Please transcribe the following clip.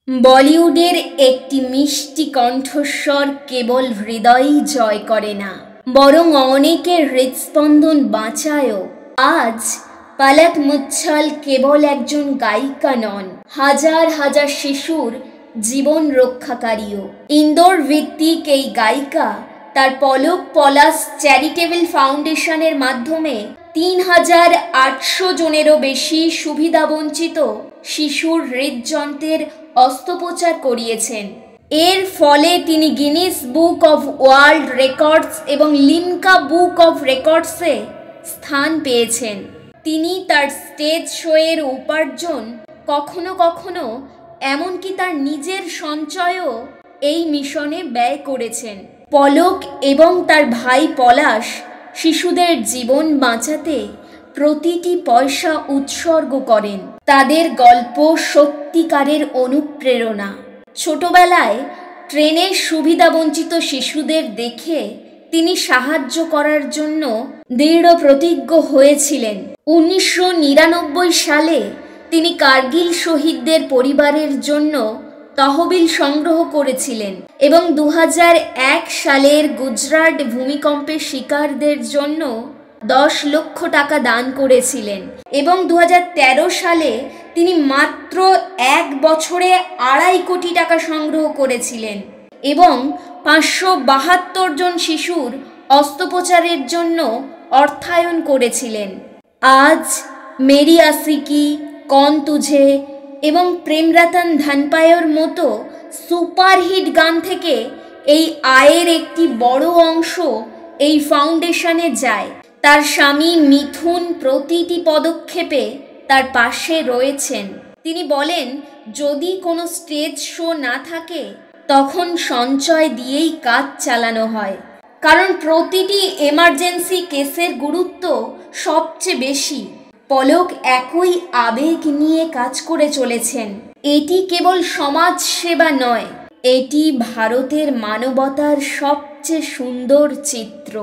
বলিউডের একটি মিষ্টি কণ্ঠস্বর কেবল হৃদয়ই জয় করে না, বরং অনেকের হৃদস্পন্দন বাঁচায়ও। আজ পলক মুচ্ছল কেবল একজন গায়িকা নন, হাজার হাজার শিশুর জীবন রক্ষাকারীও। ইন্দোর ভিত্তিক এই গায়িকা তার পলক পলাশ চ্যারিটেবল ফাউন্ডেশনের মাধ্যমে ৩,৮০০ জনেরও বেশি সুবিধাবঞ্চিত শিশুর হৃদযন্ত্রের অস্ত্রোপচার করিয়েছেন। এর ফলে তিনি Guinness book of world records এবং লিমকা বুক অফ রেকর্ডসে স্থান পেয়েছেন। তিনি তার স্টেজ শোয়ের উপার্জন কখনো কখনো এমনকি তার নিজের সঞ্চয়ও এই মিশনে ব্যয় করেছেন। পলক এবং তার ভাই পলাশ শিশুদের জীবন বাঁচাতে প্রতিটি পয়সা উৎসর্গ করেন। তাদের গল্প সত্যিকারের অনুপ্রেরণা। ছোটবেলায় ট্রেনে সুবিধাবঞ্চিত শিশুদের দেখে তিনি সাহায্য করার জন্য দৃঢ় প্রতিজ্ঞ হয়েছিলেন। ১৯৯৯ সালে তিনি কার্গিল শহীদদের পরিবারের জন্য তহবিল সংগ্রহ করেছিলেন এবং ২০০১ সালের গুজরাট ভূমিকম্পের শিকারদের জন্য ১০ লক্ষ টাকা দান করেছিলেন এবং ২০১৩ সালে তিনি মাত্র ১ বছরে ২.৫ কোটি টাকা সংগ্রহ করেছিলেন এবং ৫৭২ জন শিশুর অস্ত্রোপচারের জন্য অর্থায়ন করেছিলেন। আজ মেরি আশিকি, কন তুঝে এবং প্রেম রতন ধন পায়োর মতো সুপারহিট গান থেকে এই আয়ের একটি বড় অংশ এই ফাউন্ডেশনে যায়। তার স্বামী মিথুন প্রতিটি পদক্ষেপে তার পাশে রয়েছেন। তিনি বলেন, যদি কোনো স্টেজ শো না থাকে তখন সঞ্চয় দিয়েই কাজ চালানো হয়, কারণ প্রতিটি এমার্জেন্সি কেসের গুরুত্ব সবচেয়ে বেশি। পলক একই আবেগ নিয়ে কাজ করে চলেছেন। এটি কেবল সমাজ সেবা নয়, এটি ভারতের মানবতার সবচেয়ে সুন্দর চিত্র।